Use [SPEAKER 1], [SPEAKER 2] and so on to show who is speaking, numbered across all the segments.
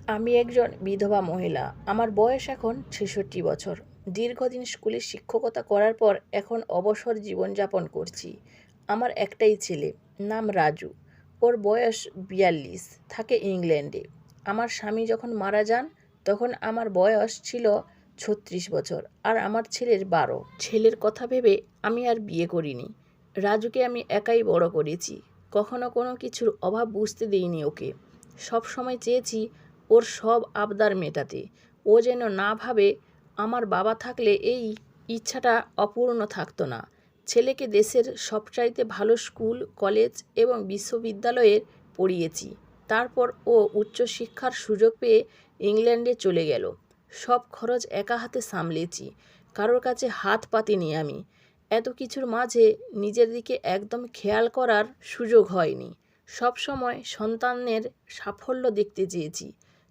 [SPEAKER 1] আমি একজন বিধবা মহিলা। আমার বয়স এখন ৬৬ বছর। দীর্ঘদিন স্কুলে শিক্ষকতা করার পর এখন অবসর জীবনযাপন করছি। আমার একটাই ছেলে, নাম রাজু। ওর বয়স ৪২, থাকে ইংল্যান্ডে। আমার স্বামী যখন মারা যান তখন আমার বয়স ছিল ৩৬ বছর আর আমার ছেলের ১২। ছেলের কথা ভেবে আমি আর বিয়ে করিনি। রাজুকে আমি একাই বড় করেছি। কখনো কোনো কিছুর অভাব বুঝতে দিইনি ওকে। সব সময় চেয়েছি ওর সব আবদার মেটাতে। ও যেন না ভাবে আমার বাবা থাকলে এই ইচ্ছাটা অপূর্ণ থাকতো না। ছেলেকে দেশের সবচাইতে ভালো স্কুল, কলেজ এবং বিশ্ববিদ্যালয়ে পড়িয়েছি। তারপর ও উচ্চশিক্ষার সুযোগ পেয়ে ইংল্যান্ডে চলে গেল। সব খরচ একা হাতে সামলেছি। কারোর কাছে হাত পাতিনি আমি। এত কিছুর মাঝে নিজের দিকে একদম খেয়াল করার সুযোগ হয়নি। সবসময় সন্তানের সাফল্য দেখতে চেয়েছি।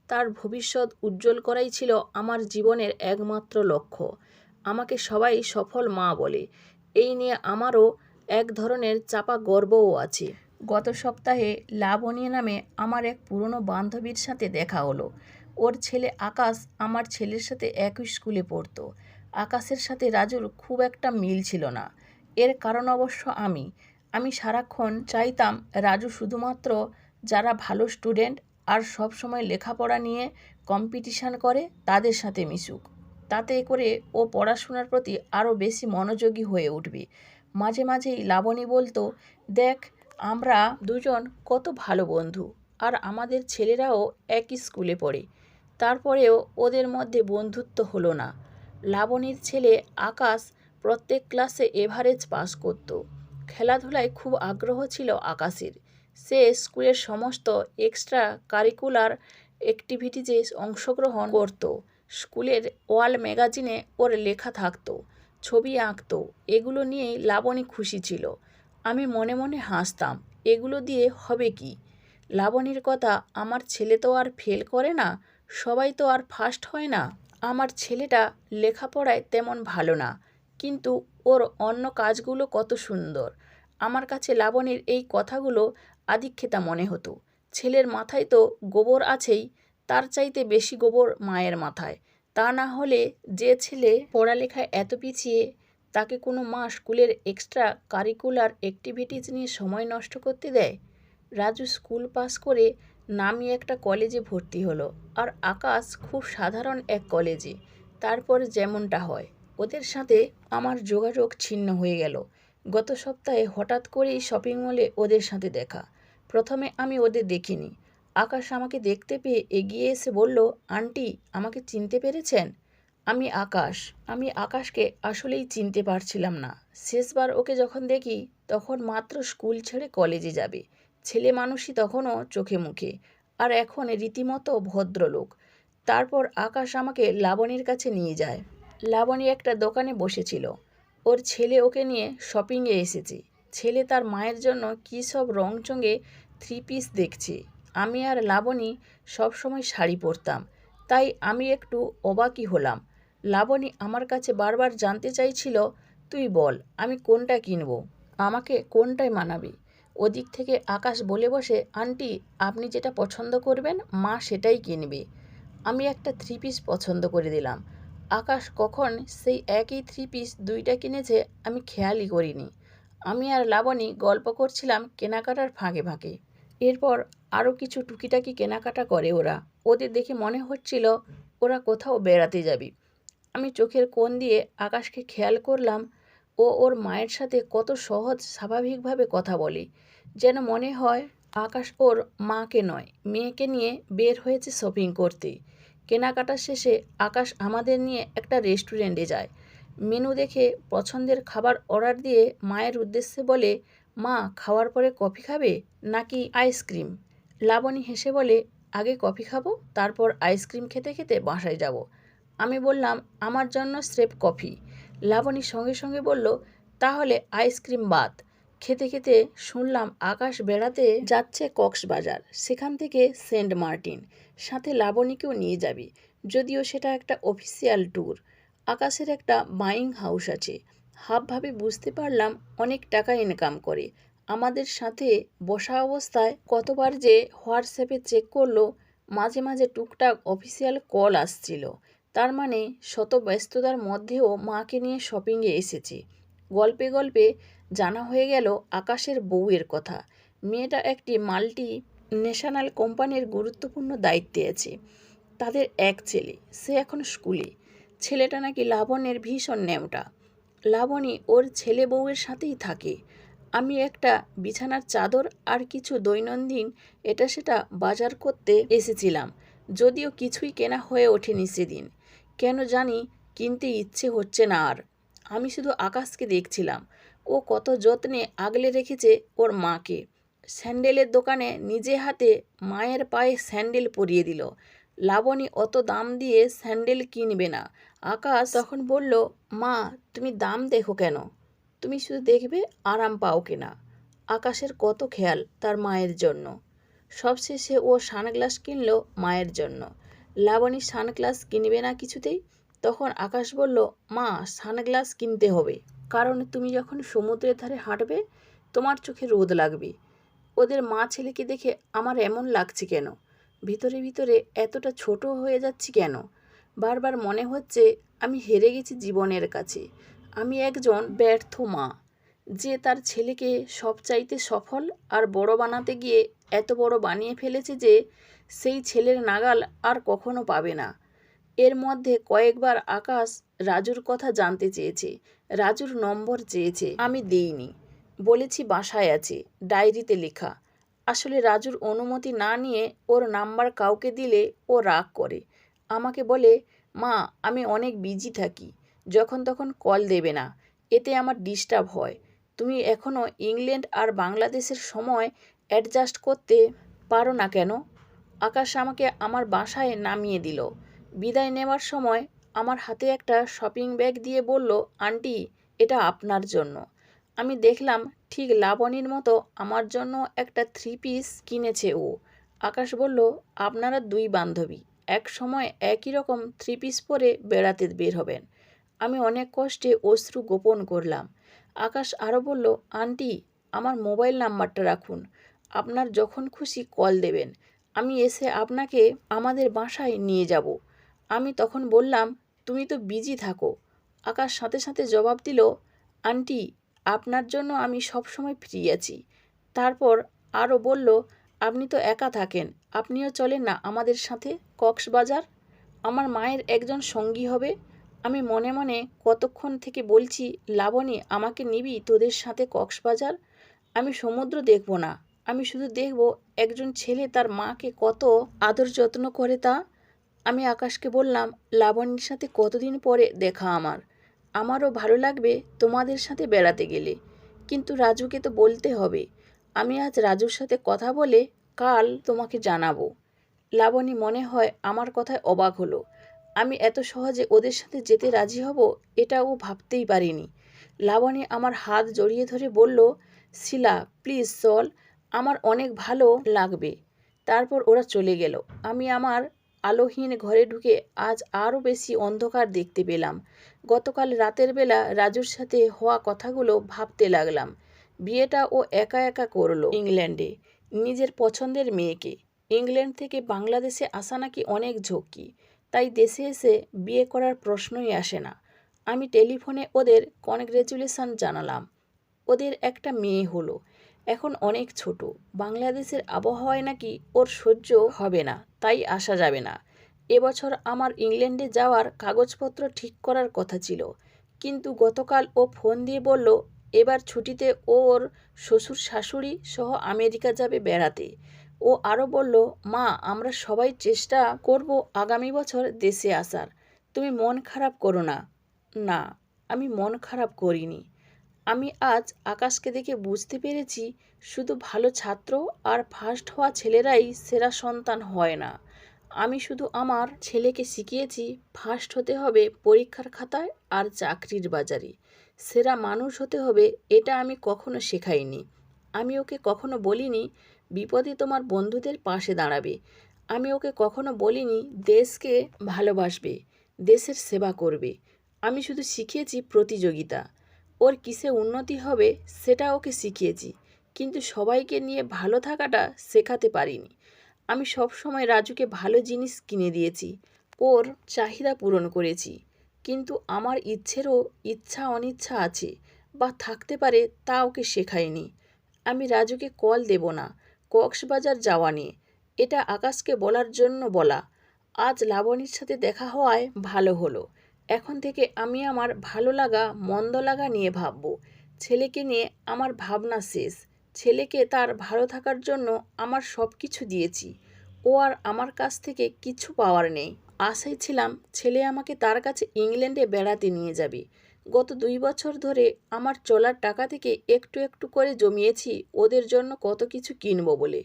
[SPEAKER 1] তার ভবিষ্যৎ উজ্জ্বল করাই ছিল আমার জীবনের একমাত্র লক্ষ্য। আমাকে সবাই সফল মা বলে। এই নিয়ে আমারও এক ধরনের চাপা গর্বও আছে। গত সপ্তাহে লাবণী নামে আমার এক পুরনো বান্ধবীর সাথে দেখা হলো। ওর ছেলে আকাশ আমার ছেলের সাথে একই স্কুলে পড়তো। আকাশের সাথে রাজুর খুব একটা মিল ছিল না। এর কারণ অবশ্য আমি সারাক্ষণ চাইতাম রাজু শুধুমাত্র যারা ভালো স্টুডেন্ট আর সব সময় লেখাপড়া নিয়ে কম্পিটিশান করে তাদের সাথে মিশুক। তাতে করে ও পড়াশোনার প্রতি আরও বেশি মনোযোগী হয়ে উঠবে। মাঝে মাঝেই লাবণী বলতো, দেখ আমরা দুজন কত ভালো বন্ধু, আর আমাদের ছেলেরাও একই স্কুলে পড়ে। তারপরেও ওদের মধ্যে বন্ধুত্ব হলো না। লাবণীর ছেলে আকাশ প্রত্যেক ক্লাসে এভারেজ পাস করত। খেলাধুলায় খুব আগ্রহ ছিল আকাশের। সে স্কুলের সমস্ত এক্সট্রা কারিকুলার অ্যাক্টিভিটিজে অংশগ্রহণ করত। স্কুলের ওয়াল ম্যাগাজিনে ওর লেখা থাকতো, ছবি আঁকতো। এগুলো নিয়েই লাবণী খুশি ছিল। আমি মনে মনে হাসতাম, এগুলো দিয়ে হবে কি? লাবণীর কথা, আমার ছেলে তো আর ফেল করে না, সবাই তো আর ফার্স্ট হয় না। আমার ছেলেটা লেখাপড়ায় তেমন ভালো না, কিন্তু ওর অন্য কাজগুলো কত সুন্দর। আমার কাছে লাবণীর এই কথাগুলো আদিক্ষেতা মনে হতো। ছেলের মাথায় তো গোবর আছেই, তার চাইতে বেশি গোবর মায়ের মাথায়। তা না হলে যে ছেলে পড়ালেখায় এত পিছিয়ে, তাকে কোনো মা স্কুলের এক্সট্রা কারিকুলার অ্যাক্টিভিটিস নিয়ে সময় নষ্ট করতে দেয়? রাজু স্কুল পাস করে নামি একটা কলেজে ভর্তি হলো, আর আকাশ খুব সাধারণ এক কলেজে। তারপর যেমনটা হয়, ওদের সাথে আমার যোগাযোগ ছিন্ন হয়ে গেল। গত সপ্তাহে হঠাৎ করেই শপিং মলে ওদের সাথে দেখা। প্রথমে আমি ওদের দেখিনি। আকাশ আমাকে দেখতে পেয়ে এগিয়ে এসে বলল, আন্টি আমাকে চিনতে পেরেছেন? আমি আকাশকে আসলেই চিনতে পারছিলাম না। শেষবার ওকে যখন দেখি তখন মাত্র স্কুল ছেড়ে কলেজে যাবে। ছেলে মানুষই তখনও চোখে মুখে, আর এখন রীতিমতো ভদ্রলোক। তারপর আকাশ আমাকে লাবণীর কাছে নিয়ে যায়। লাবণী একটা দোকানে বসেছিল। ওর ছেলে ওকে নিয়ে শপিংয়ে এসেছে। ছেলে তার মায়ের জন্য কী সব রংচঙে 3 পিস দেখছে। আমি আর লাবণী সবসময় শাড়ি পরতাম, তাই আমি একটু অবাকই হলাম। লাবণী আমার কাছে বারবার জানতে চাইছিল, তুই বল আমি কোনটা কিনব, আমাকে কোনটায় মানাবে। ওদিক থেকে আকাশ বলে বসে, আন্টি আপনি যেটা পছন্দ করবেন মা সেটাই কিনবে। আমি একটা 3 পিস পছন্দ করে দিলাম। আকাশ কখন সেই একই 3 পিস দুইটা কিনেছে আমি খেয়ালই করিনি। আমি আর লাবণী গল্প করছিলাম কেনাকাটার ফাঁকে ফাঁকে। এরপর আরও কিছু টুকিটাকি কেনাকাটা করে ওরা। ওদের দেখে মনে হচ্ছিল ওরা কোথাও বেড়াতে যাবে। আমি চোখের কোণ দিয়ে আকাশকে খেয়াল করলাম। ও ওর মায়ের সাথে কত সহজ স্বাভাবিকভাবে কথা বলে, যেন মনে হয় আকাশ ওর মাকে নয় মেয়েকে নিয়ে বের হয়েছে শপিং করতে। কেনাকাটা শেষে আকাশ আমাদের নিয়ে একটা রেস্টুরেন্টে যায়। মেনু দেখে পছন্দের খাবার অর্ডার দিয়ে মায়ের উদ্দেশ্যে বলে, মা খাওয়ার পরে কফি খাবে নাকি আইসক্রিম? লাবণী হেসে বলে, আগে কফি খাবো, তারপর আইসক্রিম খেতে খেতে বাসায় যাব। আমি বললাম, আমার জন্য স্রেফ কফি। লাবণী সঙ্গে সঙ্গে বলল, তাহলে আইসক্রিম বাদ। খেতে খেতে শুনলাম আকাশ বেড়াতে যাচ্ছে কক্সবাজার, সেখান থেকে সেন্ট মার্টিন। সাথে লাবণীকেও নিয়ে যাবে, যদিও সেটা একটা অফিসিয়াল ট্যুর। আকাশের একটা বাইং হাউস আছে। হাবভাবে বুঝতে পারলাম অনেক টাকা ইনকাম করে। আমাদের সাথে বসা অবস্থায় কতবার যে হোয়াটসঅ্যাপে চেক করলো, মাঝে মাঝে টুকটাক অফিসিয়াল কল আসছিল। তার মানে শত ব্যস্ততার মধ্যেও মাকে নিয়ে শপিংয়ে এসেছে। গল্পে গল্পে জানা হয়ে গেল আকাশের বউয়ের কথা। মেয়েটা একটি মাল্টি ন্যাশনাল কোম্পানির গুরুত্বপূর্ণ দায়িত্বে আছে। তাদের এক ছেলে, সে এখন স্কুলে। ছেলেটা নাকি লাবণ্যের ভীষণ ন্যাওটা। লাবণী ওর ছেলে বউয়ের সাথেই থাকে। আমি একটা বিছানার চাদর আর কিছু দৈনন্দিন এটা সেটা বাজার করতে এসেছিলাম, যদিও কিছুই কেনা হয়ে ওঠেনি সেদিন। কেন জানি কিনতে ইচ্ছে হচ্ছে না আর। আমি শুধু আকাশকে দেখছিলাম, ও কত যত্নে আগলে রেখেছে ওর মাকে। স্যান্ডেলের দোকানে নিজে হাতে মায়ের পায়ে স্যান্ডেল পরিয়ে দিল। লাবণী অত দাম দিয়ে স্যান্ডেল কিনবে না। আকাশ তখন বলল, মা তুমি দাম দেখো কেন, তুমি শুধু দেখবে আরাম পাও কিনা। আকাশের কত খেয়াল তার মায়ের জন্য। সবশেষে ও সানগ্লাস কিনল মায়ের জন্য। লাবণী সানগ্লাস কিনবে না কিছুতেই। তখন আকাশ বলল, মা সানগ্লাস কিনতে হবে, কারণ তুমি যখন সমুদ্রের ধারে হাঁটবে তোমার চোখে রোদ লাগবে। ওদের মা ছেলেকে দেখে আমার এমন লাগছে কেন, ভিতরে ভিতরে এতটা ছোট হয়ে যাচ্ছি কেন। বারবার মনে হচ্ছে আমি হেরে গেছি জীবনের কাছে। আমি একজন ব্যর্থ মা, যে তার ছেলেকে সবচাইতে সফল আর বড় বানাতে গিয়ে এত বড় বানিয়ে ফেলেছে যে সেই ছেলের নাগাল আর কখনো পাবে না। এর মধ্যে কয়েকবার আকাশ রাজুর কথা জানতে চেয়েছে, রাজুর নম্বর চেয়েছে, আমি দেইনি। বলেছি বাসায় আছে, ডায়েরিতে লেখা। আসলে রাজুর অনুমতি না নিয়ে ওর নাম্বার কাউকে দিলে ও রাগ করে। আমাকে বলে, মা আমি অনেক বিজি থাকি, যখন তখন কল দেবে না, এতে আমার ডিস্টার্ব হয়। তুমি এখনও ইংল্যান্ড আর বাংলাদেশের সময় অ্যাডজাস্ট করতে পারো না কেন? আকাশ আমাকে আমার বাসায় নামিয়ে দিল। বিদায় নেওয়ার সময় আমার হাতে একটা শপিং ব্যাগ দিয়ে বলল, আন্টি এটা আপনার জন্য। আমি দেখলাম ঠিক লাবণীর মতো আমার জন্য একটা 3 পিস কিনেছে ও। আকাশ বলল, আপনারা দুই বান্ধবী এক সময় একই রকম 3 পিস পরে বেড়াতে বের হবেন। আমি অনেক কষ্টে অশ্রু গোপন করলাম। আকাশ আরও বলল, আন্টি আমার মোবাইল নাম্বারটা রাখুন, আপনার যখন খুশি কল দেবেন, আমি এসে আপনাকে আমাদের বাসায় নিয়ে যাব। আমি তখন বললাম, তুমি তো বিজি থাকো। আকাশ সাথে সাথে জবাব দিল, আন্টি আপনার জন্য আমি সবসময় ফ্রি আছি। তারপর আরও বলল, আপনি তো একা থাকেন, আপনিও চলেন না আমাদের সাথে কক্সবাজার, আমার মায়ের একজন সঙ্গী হবে। আমি মনে মনে কতক্ষণ থেকে বলছি, লাবণী আমাকে নিবি তোদের সাথে কক্সবাজার? আমি সমুদ্র দেখব না, আমি শুধু দেখব একজন ছেলে তার মাকে কত আদর যত্ন করে তা। আমি আকাশকে বললাম, লাবণীর সাথে কতদিন পরে দেখা আমারও ভালো লাগবে তোমাদের সাথে বেড়াতে গেলে, কিন্তু রাজুকে তো বলতে হবে। আমি আজ রাজুর সাথে কথা বলে কাল তোমাকে জানাবো। লাবণী মনে হয় আমার কথায় অবাক হলো। আমি এত সহজে ওদের সাথে যেতে রাজি হব এটা ও ভাবতেই পারিনি। লাবণী আমার হাত জড়িয়ে ধরে বলল, শিলা প্লিজ চল, আমার অনেক ভালো লাগবে। তারপর ওরা চলে গেল। আমি আমার আলোহীন ঘরে ঢুকে আজ আরও বেশি অন্ধকার দেখতে পেলাম। গতকাল রাতের বেলা রাজুর সাথে হওয়া কথাগুলো ভাবতে লাগলাম। বিয়েটা ও একা একা করলো ইংল্যান্ডে, নিজের পছন্দের মেয়েকে। ইংল্যান্ড থেকে বাংলাদেশে আসা নাকি অনেক ঝক্কি, তাই দেশে এসে বিয়ে করার প্রশ্নই আসে না। আমি টেলিফোনে ওদের কনগ্রেচুলেশন জানালাম। ওদের একটা মেয়ে হলো, এখন অনেক ছোট। বাংলাদেশের আবহাওয়ায় নাকি ওর সহ্য হবে না, তাই আসা যাবে না। এবছর আমার ইংল্যান্ডে যাওয়ার কাগজপত্র ঠিক করার কথা ছিল, কিন্তু গতকাল ও ফোন দিয়ে বলল এবার ছুটিতে ওর শ্বশুর শাশুড়ি সহ আমেরিকা যাবে বেড়াতে। ও আরও বলল, মা আমরা সবাই চেষ্টা করব আগামী বছর দেশে আসার, তুমি মন খারাপ করো না। না, আমি মন খারাপ করিনি। আমি আজ আকাশকে দেখে বুঝতে পেরেছি, শুধু ভালো ছাত্র আর ফার্স্ট হওয়া ছেলেরাই সেরা সন্তান হয় না। আমি শুধু আমার ছেলেকে শিখিয়েছি ফার্স্ট হতে হবে পরীক্ষার খাতায় আর চাকরির বাজারে, সেরা মানুষ হতে হবে এটা আমি কখনো শেখাইনি। আমি ওকে কখনো বলিনি বিপদে তোমার বন্ধুদের পাশে দাঁড়াবে। আমি ওকে কখনো বলিনি দেশকে ভালোবাসবে, দেশের সেবা করবে। আমি শুধু শিখিয়েছি প্রতিযোগিতা। ওর কিসে উন্নতি হবে সেটা ওকে শিখিয়েছি, কিন্তু সবাইকে নিয়ে ভালো থাকাটা শেখাতে পারিনি। আমি সব সময় রাজুকে ভালো জিনিস কিনে দিয়েছি, ওর চাহিদা পূরণ করেছি, কিন্তু আমার ইচ্ছেরও ইচ্ছা অনিচ্ছা আছে বা থাকতে পারে, তা ওকে শেখায়নি। আমি রাজুকে কল দেব না কক্সবাজার যাওয়া নিয়ে, এটা আকাশকে বলার জন্য বলা। আজ লাবণীর সাথে দেখা হওয়ায় ভালো হলো। এখন থেকে আমি আমার ভালো লাগা মন্দ লাগা নিয়ে ভাববো। ছেলেকে নিয়ে আমার ভাবনা শেষ। ছেলেকে তার ভালো থাকার জন্য আমার সব কিছু দিয়েছি, ও আর আমার কাছ থেকে কিছু পাওয়ার নেই। আশায় ছিলাম ছেলে আমাকে তার কাছে ইংল্যান্ডে বেড়াতে নিয়ে যাবে। গত 2 বছর ধরে আমার চলার টাকা থেকে একটু একটু করে জমিয়েছি ওদের জন্য কত কিছু কিনবো বলে।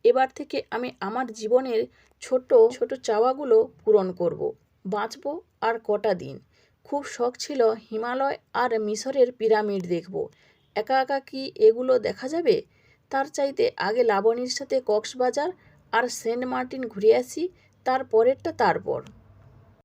[SPEAKER 1] এবার থেকে আমি আমার জীবনের ছোট ছোট চাওয়াগুলো পূরণ করব। বাঁচবো আর কটা দিন। খুব শখ ছিল হিমালয় আর মিশরের পিরামিড দেখব। একা একা কি এগুলো দেখা যাবে? তার চাইতে আগে লাবণীর সাথে কক্সবাজার আর সেন্ট মার্টিন ঘুরে আসি, তারপরেরটা তারপর।